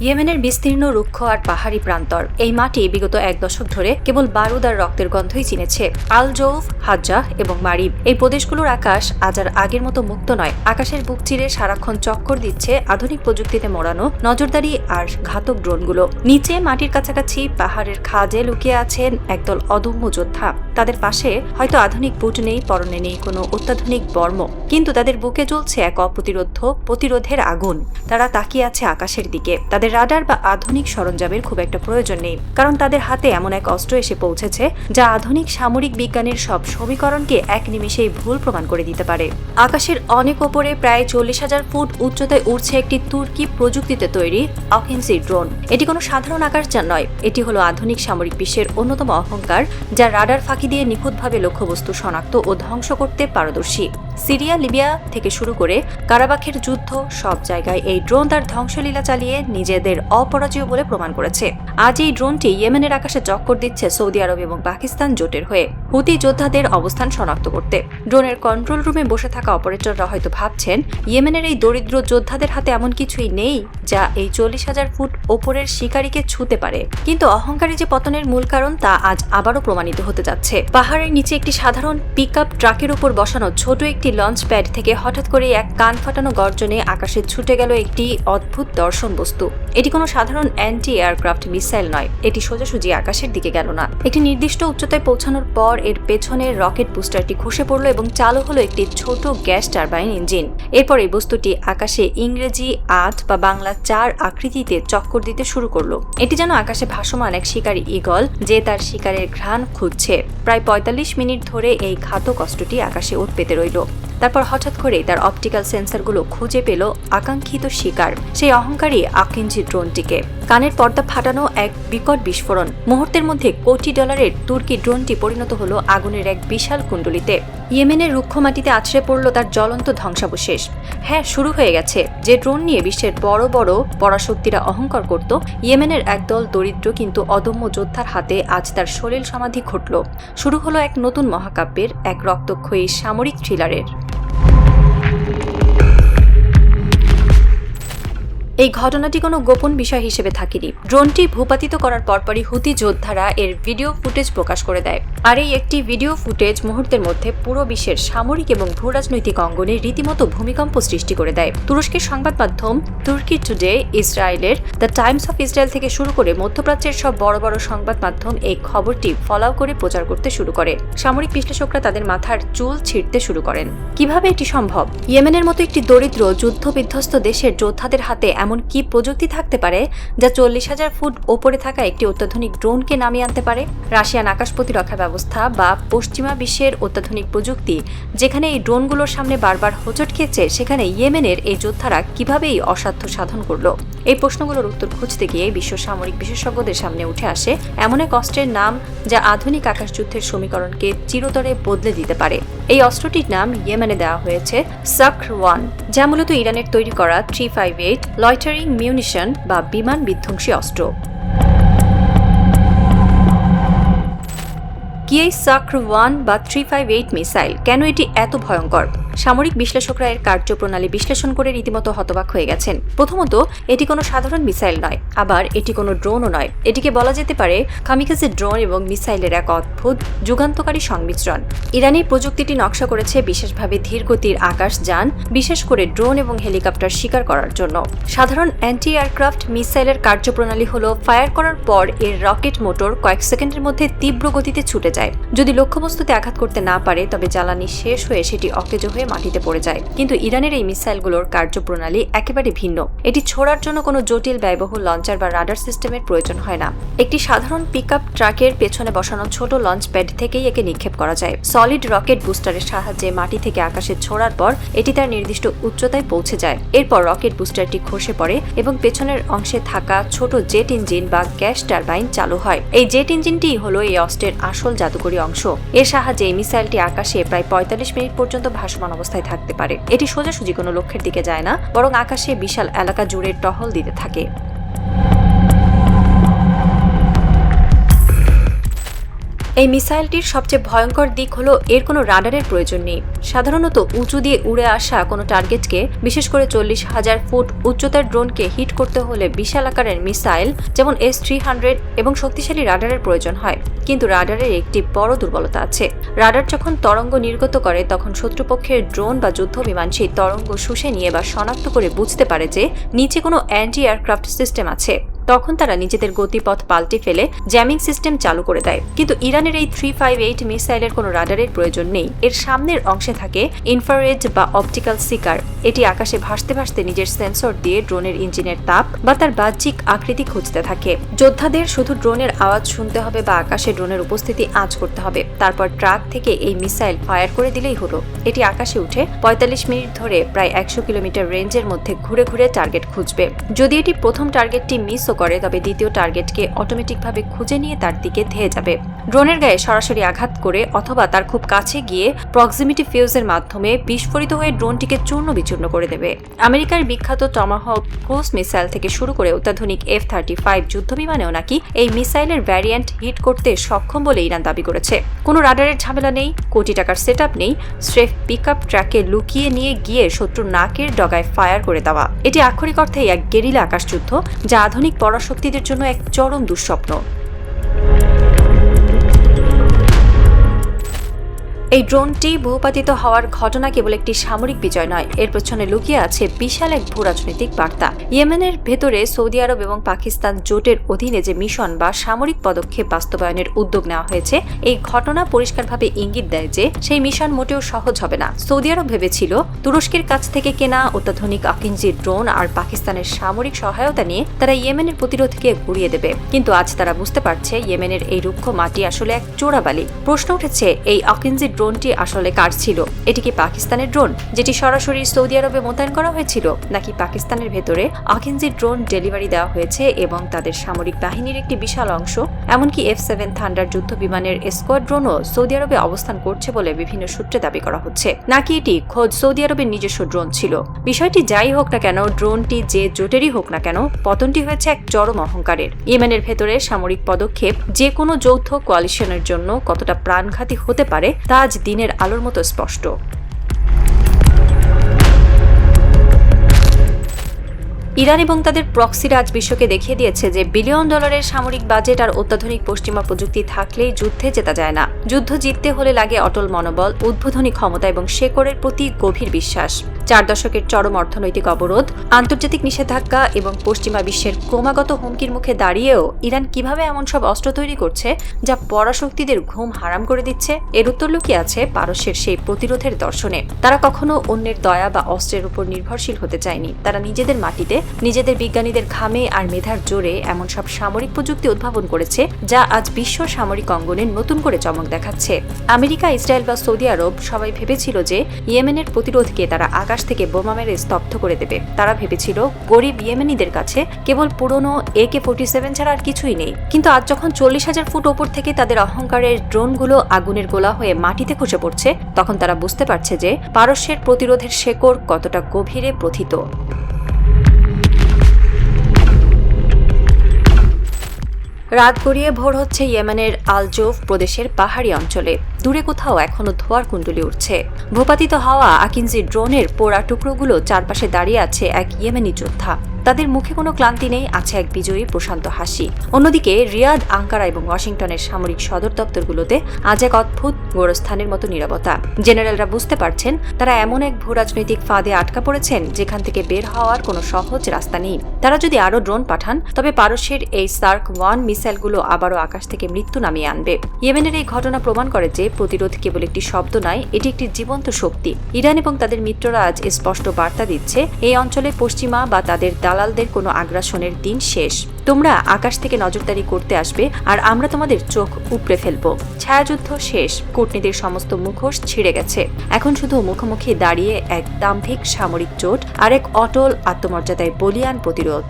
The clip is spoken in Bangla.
ইয়েমেনের বিস্তীর্ণ রুক্ষ আর পাহাড়ি প্রান্তর এই মাটি বিগত এক দশক ধরে কেবল বারুদ আর রক্তের গন্ধই চিনেছে। আল জৌফ, হাজ্জাহ এবং মারিব এই প্রদেশগুলোর আকাশ আজ আর আগের মতো মুক্ত নয়। আকাশের বুক চিরে সারাক্ষণ চক্কর দিচ্ছে আধুনিক প্রযুক্তিতে মোড়ানো নজরদারি আর ঘাতক ড্রোনগুলো। নিচে মাটির কাছাকাছি পাহাড়ের খাজে লুকিয়ে আছেন একদল অদম্য যোদ্ধা। তাদের পাশে হয়তো আধুনিক বুট নেই, পরনে নেই কোনো অত্যাধুনিক বর্ম, কিন্তু তাদের বুকে জ্বলছে এক প্রতিরোধের আগুন। তারা তাকিয়ে আছে আকাশের দিকে। তাদের রাডার বা আধুনিক সরঞ্জামের খুব একটা প্রয়োজন নেই, কারণ তাদের হাতে এমন এক অস্ত্র এসে পৌঁছেছে যা আধুনিক সামরিক বিজ্ঞানের সব সমীকরণকে এক নিমেষেই ভুল প্রমাণ করে দিতে পারে। আকাশের অনেক ওপরে প্রায় 40,000 ফুট উচ্চতায় উড়ছে একটি তুর্কি প্রযুক্তিতে তৈরি অকিনসি ড্রোন। এটি কোনো সাধারণ আকাশযান নয়, এটি হলো আধুনিক সামরিক বিশ্বের অন্যতম অহংকার, যা রাডার ফাঁকি দিয়ে নিখুঁতভাবে লক্ষ্যবস্তু শনাক্ত ও ধ্বংস করতে পারদর্শী। সিরিয়া, লিবিয়া থেকে শুরু করে কারাবাখের যুদ্ধ, সব জায়গায় এই ড্রোন তার ধ্বংসলীলা চালিয়ে নিজেদের অপরাজেয় বলে প্রমাণ করেছে। আজ এই ড্রোনটি ইয়েমেনের আকাশে চক্কর দিচ্ছে সৌদি আরব এবং পাকিস্তান জোটের হয়ে হুতি যোদ্ধাদের অবস্থান শনাক্ত করতে। ড্রোনের কন্ট্রোল রুমে বসে থাকা অপারেটররা হয়তো ভাবছেন ইয়েমেনের এই দরিদ্র যোদ্ধাদের হাতে এমন কিছুই নেই যা এই 40,000 ফুট ওপরের শিকারীকে ছুঁতে পারে। কিন্তু অহংকারী যে পতনের মূল কারণ তা আজ আবারও প্রমাণিত হতে যাচ্ছে। পাহাড়ের নিচে একটি সাধারণ পিকআপ ট্রাকের উপর বসানো ছোট একটি লঞ্চ প্যাড থেকে হঠাৎ করে এক কান ফাটানো গর্জনে আকাশে ছুটে গেল একটি অদ্ভুত দর্শন বস্তু। এটি কোনো সাধারণ অ্যান্টি এয়ারক্রাফট মিসাইল নয়, এটি সোজাসুজি আকাশের দিকে গেল না। একটি নির্দিষ্ট উচ্চতায় পৌঁছানোর পর এর পেছনের রকেট বুস্টারটি খসে পড়ল এবং চালু হলো একটি ছোট গ্যাস টারবাইন ইঞ্জিন। এরপর এই বস্তুটি আকাশে ইংরেজি 8 বা বাংলা 4 আকৃতিতে চক্কর দিতে শুরু করলো। এটি যেন আকাশে ভাসমান এক শিকারী ঈগল যে তার শিকারের ঘ্রাণ খুঁজছে। প্রায় 45 মিনিট ধরে এই ঘাতক অস্ত্রটি আকাশে উঠ পেতে রইল। তারপর হঠাৎ করে তার অপটিক্যাল সেন্সরগুলো খুঁজে পেল আকাঙ্ক্ষিত শিকার, সেই অহংকারী আকিনজি ড্রোনটিকে। কানের পর্দা ফাটানো এক বিকট বিস্ফোরণ। মুহূর্তের মধ্যে কোটি ডলারের তুর্কি ড্রোনটি পরিণত হলো আগুনের এক বিশাল কুণ্ডলিতে। ইয়েমেনের রুক্ষ মাটিতে আছড়ে পড়ল তার জ্বলন্ত ধ্বংসাবশেষ। হ্যাঁ, শুরু হয়ে গেছে। যে ড্রোন নিয়ে বিশ্বের বড় বড় পরাশক্তিরা অহংকার করত, ইয়েমেনের একদল দরিদ্র কিন্তু অদম্য যোদ্ধার হাতে আজ তার সলিল সমাধি ঘটল। শুরু হলো এক নতুন মহাকাব্যের, এক রক্তক্ষয়ী সামরিক থ্রিলারের। এই ঘটনাটি কোনো গোপন বিষয় হিসেবে থাকেনি। ড্রোনটি ভূপাতিত করার পরপরই হুতি যোদ্ধারা এর ভিডিও ফুটেজ প্রকাশ করে দেয়। আর এই একটি ভিডিও ফুটেজ মুহূর্তের মধ্যে পুরো বিশ্বের সামরিক এবং ভূরাজনৈতিক অঙ্গনে রীতিমতো ভূমিকম্প সৃষ্টি করে দেয়। তুরস্কের সংবাদ মাধ্যম তুর্কি টুডে, ইসরায়েলের দ্য টাইমস অফ ইসরায়েল থেকে শুরু করে মধ্যপ্রাচ্যের সব বড় বড় সংবাদ মাধ্যম এই খবরটি ফলাও করে প্রচার করতে শুরু করে। সামরিক বিশ্লেষকরা তাদের মাথার চুল ছিঁড়তে শুরু করেন। কিভাবে এটি সম্ভব? ইয়েমেনের মতো একটি দরিদ্র যুদ্ধ বিধ্বস্ত দেশের যোদ্ধাদের হাতে এমন কি প্রযুক্তি থাকতে পারে যা 40,000 ফুট ওপরে থাকা একটি অত্যাধুনিক ড্রোনকে নামিয়ে আনতে পারে? রাশিয়ান আকাশ প্রতিরক্ষা ব্যবস্থা বা পশ্চিমা বিশ্বের অত্যাধুনিক প্রযুক্তি যেখানে এই ড্রোনগুলোর সামনে বারবার হোঁচট খেয়েছে, সেখানে ইয়েমেনের এই যোদ্ধারা কিভাবে এই অসাধ্য সাধন করলো? এই প্রশ্নগুলোর উত্তর খুঁজতে গিয়ে বিশ্ব সামরিক বিশেষজ্ঞদের সামনে উঠে আসে এমন এক অস্ত্রের নাম যা আধুনিক আকাশযুদ্ধের সমীকরণকে চিরতরে বদলে দিতে পারে। এই অস্ত্রটির নাম ইয়েমেনে দেওয়া হয়েছে সাকর-1, যা মূলত ইরানের তৈরি করা 358 লয়টারিং মিউনিশন বা বিমান বিধ্বংসী অস্ত্র। কি এই সাকর-1 বা 358 মিসাইল? কেন এটি এত ভয়ঙ্কর? সামরিক বিশ্লেষকরা এর কার্যপ্রণালী বিশ্লেষণ করে রীতিমতো হতবাক হয়ে গেছেন। প্রথমত, এটি কোনো সাধারণ মিসাইল নয়, আবার এটি কোনো ড্রোনও নয়। এটিকে বলা যেতে পারে কামিকাজে ড্রোন এবং মিসাইলের এক অদ্ভুত যুগান্তকারী সংমিশ্রণ। ইরানি প্রযুক্তিটি নকশা করেছে বিশেষভাবে ধীরগতির আকাশযান, বিশেষ করে ড্রোন এবং হেলিকপ্টার শিকার করার জন্য। সাধারণ অ্যান্টি এয়ারক্রাফট মিসাইলের কার্যপ্রণালী হলো ফায়ার করার পর এর রকেট মোটর কয়েক সেকেন্ডের মধ্যে তীব্র গতিতে ছুটে যায়। যদি লক্ষ্যবস্তুতে আঘাত করতে না পারে তবে জ্বালানি শেষ হয়ে সেটি অকেজো হয়ে মাটিতে পড়ে যায়। কিন্তু ইরানের এই মিসাইলগুলোর কার্যপ্রণালী একেবারে ভিন্ন। এটি ছোড়ার জন্য কোনো জটিল ব্যয়বহুল লঞ্চার বা রাডার সিস্টেমের প্রয়োজন হয় না। একটি সাধারণ পিকআপ ট্রাকের পেছনে বসানো ছোট লঞ্চ প্যাড থেকেই একে নিক্ষেপ করা যায়। সলিড রকেট বুস্টারের সাহায্যে মাটি থেকে আকাশে ছোড়ার পর এটি তার নির্দিষ্ট উচ্চতায় পৌঁছে যায়। এরপর রকেট বুস্টারটি খসে পড়ে এবং পেছনের অংশে থাকা ছোট জেট ইঞ্জিন বা গ্যাস টারবাইন চালু হয়। এই জেট ইঞ্জিনটিই হলো এই অস্ত্রের আসল জাদুকরী অংশ। এর সাহায্যে এই মিসাইলটি আকাশে প্রায় 45 মিনিট পর্যন্ত ভাসমান অবস্থায় থাকতে পারে। এটি সোজাসুজি কোনো লক্ষ্যের দিকে যায় না, বরং আকাশে বিশাল এলাকা জুড়ে টহল দিতে থাকে। এই মিসাইলটির সবচেয়ে ভয়ঙ্কর দিক হলো এর কোনো রাডারের প্রয়োজন নেই। সাধারণত উঁচু দিয়ে উড়ে আসা কোনো টার্গেটকে, বিশেষ করে 40,000 ফুট উচ্চতার ড্রোনকে হিট করতে হলে বিশাল আকারের মিসাইল যেমন S-300 এবং শক্তিশালী রাডারের প্রয়োজন হয়। কিন্তু রাডারের একটি বড় দুর্বলতা আছে। রাডার যখন তরঙ্গ নির্গত করে তখন শত্রুপক্ষের ড্রোন বা যুদ্ধ বিমান সেই তরঙ্গ শুষে নিয়ে বা শনাক্ত করে বুঝতে পারে যে নিচে কোনো অ্যান্টি এয়ারক্রাফট সিস্টেম আছে। তখন তারা নিজেদের গতিপথ পাল্টে ফেলে জ্যামিং সিস্টেম চালু করে দেয়। কিন্তু ইরানের এই 358 মিসাইলের কোনো রাডারের প্রয়োজন নেই। এর সামনের অংশে থাকে ইনফ্রারেড বা অপটিক্যাল সিকার। এটি আকাশে ভাসতে ভাসতে নিজের সেন্সর দিয়ে ড্রোনের ইঞ্জিনের তাপ বা তার বাহ্যিক আকৃতি খুঁজতে থাকে। যোদ্ধাদের শুধু ড্রোনের আওয়াজ শুনতে হবে বা আকাশে ড্রোনের উপস্থিতি আঁচ করতে হবে। তারপর ট্রাক থেকে এই মিসাইল ফায়ার করে দিলেই হলো। এটি আকাশে উঠে 45 মিনিট ধরে প্রায় 100 কিলোমিটার রেঞ্জের মধ্যে ঘুরে ঘুরে টার্গেট খুঁজবে। যদি এটি প্রথম টার্গেটটি মিস করে তবে দ্বিতীয় টার্গেটকে অটোমেটিকভাবে খুঁজে নিয়ে তার দিকে ধেয়ে যাবে। ড্রোনের গায়ে সরাসরি আঘাত করে অথবা তার খুব কাছে গিয়ে প্রক্সিমিটি ফিউজের মাধ্যমে বিস্ফোরিত হয়ে ড্রোনটিকে চূর্ণ বিচূর্ণ করে দেবে। আমেরিকার বিখ্যাত টমাহক ক্রুজ মিসাইল থেকে শুরু করে অত্যাধুনিক F-35 যুদ্ধ বিমানেও নাকি এই মিসাইলের ভ্যারিয়েন্ট হিট করতে সক্ষম বলে ইরান দাবি করেছে। কোনো রাডারের ঝামেলা নেই, কোটি টাকার সেটআপ নেই, স্রেফ পিকআপ ট্র্যাকে লুকিয়ে নিয়ে গিয়ে শত্রুর নাকের ডগায় ফায়ার করে দেওয়া। এটি আক্ষরিক অর্থেই এক গেরিলা আকাশযুদ্ধ, যা আধুনিক পরাশক্তিদের জন্য এক চরম দুঃস্বপ্ন। এই ড্রোনটি ভূপাতিত হওয়ার ঘটনা কেবল একটি সামরিক বিজয় নয়, এর পেছনে লুকিয়ে আছে বিশাল এক ভূরাজনৈতিক বার্তা। ইয়েমেনের ভেতরে সৌদি আরব এবং পাকিস্তান জোটের অধীনে যে মিশন বা সামরিক পদক্ষেপ বাস্তবায়নের উদ্যোগ নেওয়া হয়েছে, এই ঘটনা পরিষ্কারভাবে ইঙ্গিত দেয় যে সেই মিশন মোটেও সহজ হবে না। সৌদি আরব ভেবেছিল তুরস্কের কাছ থেকে কেনা অত্যাধুনিক আকিঞ্জি ড্রোন আর পাকিস্তানের সামরিক সহায়তা নিয়ে তারা ইয়েমেনের প্রতিরোধকে ঘুরিয়ে দেবে। কিন্তু আজ তারা বুঝতে পারছে ইয়েমেনের এই রুক্ষ মাটি আসলে এক চোরাবালি। প্রশ্ন উঠেছে, এই আকিঞ্জি ড্রোনটি আসলে কার ছিল? এটি কি পাকিস্তানের ড্রোন যেটি সরাসরি সৌদি আরবে মোতায়েন করা হয়েছিল, নাকি পাকিস্তানের ভেতরে আকিঞ্জি ড্রোন ডেলিভারি দেওয়া হয়েছে এবং তাদের সামরিক বাহিনীর একটি বিশাল অংশ, এমনকি F-7 থান্ডার যুদ্ধ বিমানের স্কোয়াড্রনও সৌদি আরবে অবস্থান করছে বলে বিভিন্ন সূত্রে দাবি করা হচ্ছে, নাকি এটি খোদ সৌদি আরবের নিজস্ব ড্রোন ছিল? বিষয়টি যাই হোক না কেন, ড্রোনটি যে জোটেরই হোক না কেন, পতনটি হয়েছে এক চরম অহংকারের। ইয়েমেনের ভেতরে সামরিক পদক্ষেপ যে কোনো যৌথ কোয়ালিশনের জন্য কতটা প্রাণঘাতী হতে পারে তা আজ দিনের আলোর মতো স্পষ্ট। ইরান এবং তাদের প্রক্সিরা আজ বিশ্বকে দেখিয়ে দিয়েছে যে বিলিয়ন ডলারের সামরিক বাজেট আর অত্যাধুনিক পশ্চিমা প্রযুক্তি থাকলেই যুদ্ধে জেতা যায় না। যুদ্ধ জিততে হলে লাগে অটল মনোবল, উদ্বোধনী ক্ষমতা এবং শেকড়ের প্রতি গভীর বিশ্বাস। 4 দশকের চরম অর্থনৈতিক অবরোধ, আন্তর্জাতিক নিষেধাজ্ঞা এবং পশ্চিমা বিশ্বের ক্রমাগত হুমকির মুখে দাঁড়িয়েও ইরান কিভাবে এমন সব অস্ত্র তৈরি করছে যা পরাশক্তিদের ঘুম হারাম করে দিচ্ছে, এর উত্তর লুকিয়ে আছে পারস্যের সেই প্রতিরোধের দর্শনে। তারা কখনো অন্যের দয়া বা অস্ত্রের উপর নির্ভরশীল হতে চায়নি। তারা নিজেদের মাটিতে নিজেদের বিজ্ঞানীদের ঘামে আর মেধার জোরে এমন সব সামরিক প্রযুক্তি উদ্ভাবন করেছে যা আজ বিশ্ব সামরিক অঙ্গনে নতুন করে চমক দেখাচ্ছে। আমেরিকা, ইসরায়েল বা সৌদি আরব সবাই ভেবেছিল যে ইয়েমেনের প্রতিরোধকে তারা আকাশ থেকে বোমা মেরে স্তব্ধ করে দেবে। তারা ভেবেছিল গরিব ইয়েমেনিদের কাছে কেবল পুরনো AK-47 ছাড়া আর কিছুই নেই। কিন্তু আজ যখন 40,000 ফুট ওপর থেকে তাদের অহংকারের ড্রোনগুলো আগুনের গোলা হয়ে মাটিতে খসে পড়ছে, তখন তারা বুঝতে পারছে যে পারস্যের প্রতিরোধের শেকড় কতটা গভীরে প্রথিত। রাত গড়িয়ে ভোর হচ্ছে ইয়েমেনের আল-জৌফ প্রদেশের পাহাড়ি অঞ্চলে। দূরে কোথাও এখনো ধোঁয়ার কুণ্ডলি উঠছে। ভূপাতিত হওয়া আকিঞ্জি ড্রোনের পোড়া টুকরোগুলো চারপাশে দাঁড়িয়ে আছে এক ইয়েমেনি যোদ্ধা। তাদের মুখে কোনো ক্লান্তি নেই, আছে এক বিজয়ী প্রশান্ত হাসি। অন্যদিকে রিয়াদ, আঙ্কারা এবং ওয়াশিংটনের সামরিক সদর দপ্তরগুলোতে আজ এক অদ্ভুত গোরস্থানের মতো নীরবতা। জেনারেলরা বুঝতে পারছেন তারা এমন এক ভূরাজনৈতিক ফাঁদে আটকা পড়েছেন যেখান থেকে বের হওয়ার কোনো সহজ রাস্তা নেই। তারা যদি আরও ড্রোন পাঠান তবে পারস্যের এই SARK-1 মিসাইলগুলো আবারও আকাশ থেকে মৃত্যু নামিয়ে আনবে। ইয়েমেনের এই ঘটনা প্রমাণ করে যে প্রতিরোধ কেবল একটি শব্দ নয়, এটি একটি জীবন্ত শক্তি। ইরান এবং তাদের মিত্ররা আজ স্পষ্ট বার্তা দিচ্ছে এই অঞ্চলে পশ্চিমা বা তাদের দালালদের কোনো আগ্রাসনের দিন শেষ। তোমরা আকাশ থেকে নজরদারি করতে আসবে আর আমরা তোমাদের চোখ উপড়ে ফেলবো। ছায়াযুদ্ধ শেষ, কূটনীতির সমস্ত মুখোশ ছিঁড়ে গেছে। এখন শুধু মুখোমুখি দাঁড়িয়ে এক দাম্ভিক সামরিক জোট আর এক অটল আত্মমর্যাদায় বলিয়ান প্রতিরোধ।